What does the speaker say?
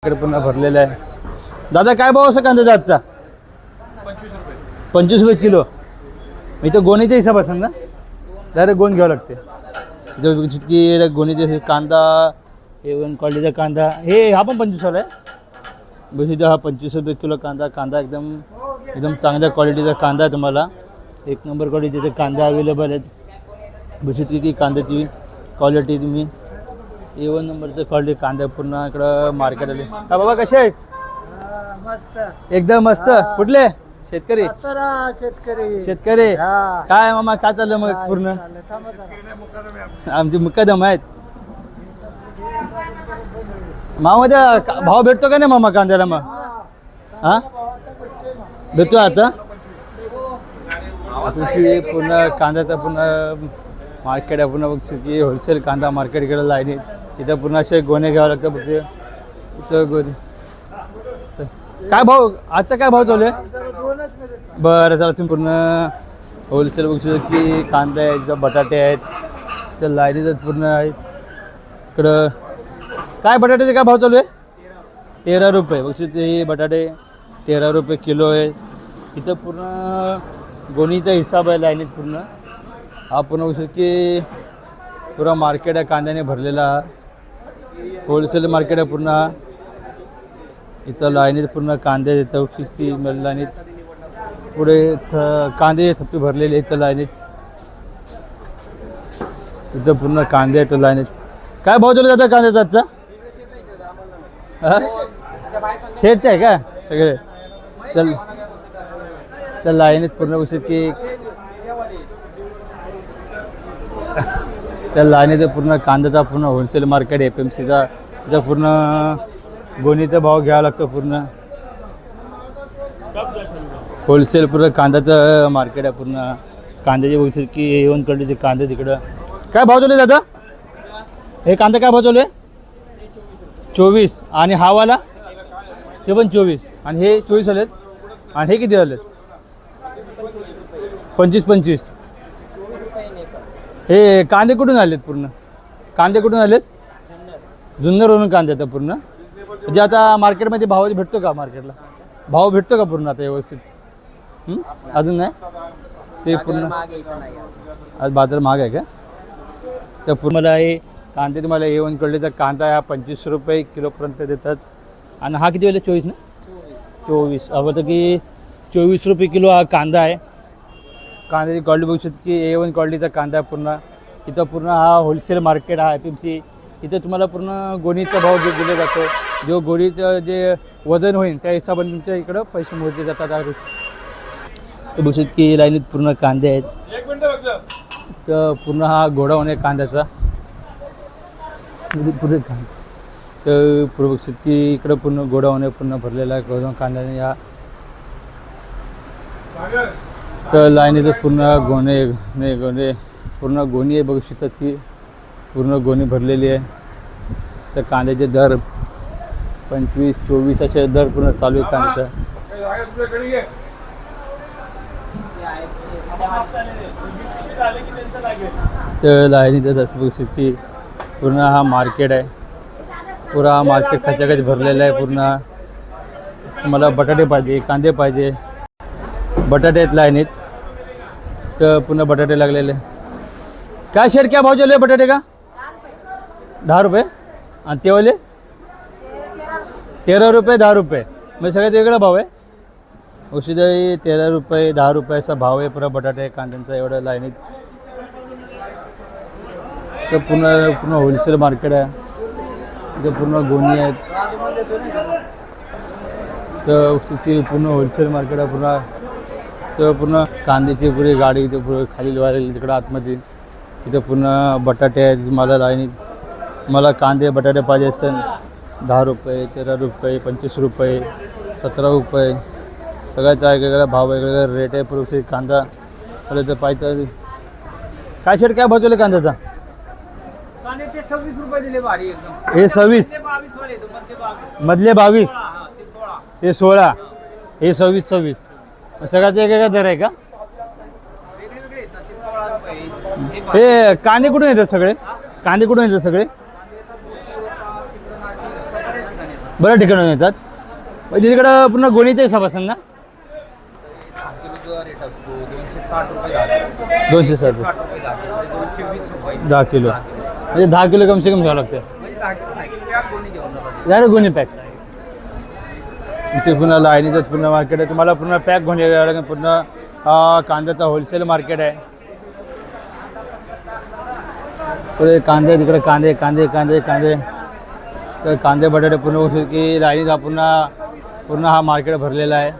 इकडे पुन्हा भरलेला आहे. दादा काय भाव असं कांद्याचा आजचा? 25 रुपये किलो. इथं गोणीचा हिसाब असेल ना, डायरेक्ट गोण घ्यावं लागते. इथं गोणीचे कांदा, A1 क्वालिटीचा कांदा, हे हा पण 25 वाला आहे. बस इथं हा 25 रुपये किलो कांदा. कांदा एकदम चांगल्या क्वालिटीचा कांदा आहे. तुम्हाला एक नंबर क्वालिटीचे कांदा अवेलेबल आहेत. बस की कांद्याची क्वालिटी तुम्ही A1 नंबरचं क्वालिटी कांदा पूर्ण इकडं मार्केट आले. हा बाबा कसे आहेत? एकदम मस्त. कुठले शेतकरी? शेतकरी काय मामा काय चाललं मग? पूर्ण आमचे मुक्कादम आहेत. मामा भाव भेटतो का नाही मामा कांद्याला? मग हा भेटतो आता. पूर्ण कांद्याचा पूर्ण मार्केट आहे. पूर्ण बघतो की होलसेल कांदा मार्केट इकडे लाईन. इथं पूर्ण असे गोणे घ्यावं लागतं. बघते इथं गोणे. काय भाव आजचा काय भाव चालू आहे? बरं चला तुम्ही पूर्ण होलसेल बघू की कांदा आहेत, बटाटे आहेत, त्या लाईनीत पूर्ण आहेत. इकडं काय बटाट्याचे काय भाव चालू आहे? 13 रुपये. बघू ते बटाटे 13 रुपये किलो आहे. इथं पूर्ण गोणीचा हिसाब आहे लाईनीत पूर्ण. हा पूर्ण बघू की पुरा मार्केट आहे कांद्याने भरलेला. होलसेल मार्केट आहे पूर्ण. इथं लाईनीत पूर्ण कांदे येतं की लाईनीत पुढे कांदे थप्पी भरलेले इथं लाईनीत. इथं पूर्ण कांदे येतं लाईनीत. काय भाव चालू जातं कांद्याचा आजचा? थेट आहे का सगळे? त्या लाईनीत पूर्ण बघू की त्या लाईनीत पूर्ण कांद्याचा पूर्ण होलसेल मार्केट FMCचा. इथं पूर्ण गोणीचा भाव घ्यावा लागतो. पूर्ण होलसेल पूर्ण कांद्याचं मार्केट आहे पूर्ण. कांद्याचे बघू की A1 क्वालिटीचे कांदे तिकडं. काय भाव चालू आहे दादा? हे कांदा काय भाव चालू आहे? 24. आणि हा वाला ते पण 24. आणि हे 24 आलेत. आणि हे किती आलेत? 25. हे कांदे कुठून आलेत? पूर्ण कांदे कुठून आलेत? जुन्नरवरून कांदे येतात पूर्ण. म्हणजे आता मार्केटमध्ये भाव भेटतो का? मार्केटला भाव भेटतो का पूर्ण आता व्यवस्थित? अजून नाही ते पूर्ण. आज बाजार महाग आहे का? तर पूर्ण मला हे कांदे तुम्हाला A1 क्वालिटीचा कांदा हा 25 रुपये किलोपर्यंत देतात. आणि हा किती वेळेला? 24 ना? 24. आवडतं की 24 रुपये किलो हा कांदा आहे. कांद्याची क्वालिटी बघू शकतो की A1 क्वालिटीचा कांदा आहे पूर्ण. इथं पूर्ण हा होलसेल मार्केट हा FMC. इथं तुम्हाला पूर्ण गोणीचा भाव दिला जातो. जो गोणीचं जे वजन होईल त्या हिशोबाने तुमच्या इकडं पैसे मोजले जातात. तर बघू शकतो की लाईनीत पूर्ण कांदे आहेत. तर पूर्ण हा गोडाऊन आहे कांद्याचा. पुढे तर पूर्ण बघू शकतो की इकडं पूर्ण गोडाऊन आहे पूर्ण भरलेला आहे गोडाऊन कांद्याने. या तर लाईनीत पूर्ण गोणे पूर्ण गोणी आहे. बघू शकतात की पूर्ण गोणी भरलेली आहे. तर कांद्याचे दर 25-24 असे दर पूर्ण चालू आहे कांद्याचा. तर लाईनीत असं बघू शकतो की पूर्ण हा मार्केट आहे. पुरा हा मार्केट खचाखच भरलेला आहे पूर्ण. मला बटाटे पाहिजे, कांदे पाहिजे. बटाटे आहेत लाईनीत. तर पूर्ण बटाटे लागलेले. काय शेड क्या भाव चालू आहे बटाटे का? 10 रुपये. आणि ते वाले 13 रुपये 10 रुपये. म्हणजे सगळ्यात वेगळा भाव आहे. औषधी 13 रुपये 10 रुपये असा भाव आहे पुरा बटाटे कांद्यांचा एवढं लाईनीत. तर पूर्ण होलसेल मार्केट आहे. इथे पूर्ण गोणी आहेत. तर पूर्ण होलसेल मार्केट आहे पूर्ण. तर पूर्ण कांद्याची पुरी गाडी इथे पुढे खाली वाढलेली तिकडं आतमध्ये. इथं पूर्ण बटाटे आहेत. मला लाईनीत मला कांदे बटाटे पाहिजे असेल 10 रुपये 13 रुपये 25 रुपये 17 रुपये. सगळ्याचा वेगवेगळा भाव वेगवेगळा रेट आहे. पुढे कांदा तर पाहिजे. काय शेड काय भाव चालू कांद्याचा? कांदे ते 26 रुपये दिले भारी एकदम. हे 26 मधले 22 ते 16 हे 26. सगळ्यात वेगवेगळा दर आहे का? हे कांदे कुठून येतात सगळे? कांदे कुठून येतात सगळे? बऱ्याच ठिकाणून येतात. म्हणजे तिकडं पूर्ण गोणीचा हिसाब असेल ना. किलोचा रेट असतो 260 रुपये झाले. 260 60 रुपये झाले. 220 रुपये. 10 किलो म्हणजे 10 किलो कम से कम घ्यावं लागतं. म्हणजे 10 किलो नाही. पॅक कोणी घेऊन जातात. यार गोणी पॅक इथे पुन्हा लाईनीतच पूर्ण मार्केट आहे. तुम्हाला पूर्ण पॅक घेऊन यावं लागेल. पूर्ण कांद्याचा होलसेल मार्केट आहे. पुढे कांदे तिकडे कांदे कांदे कांदे कांदे तर कांदे बटाटे पूर्ण की लाईनीत हा पूर्ण हा मार्केट भरलेला आहे.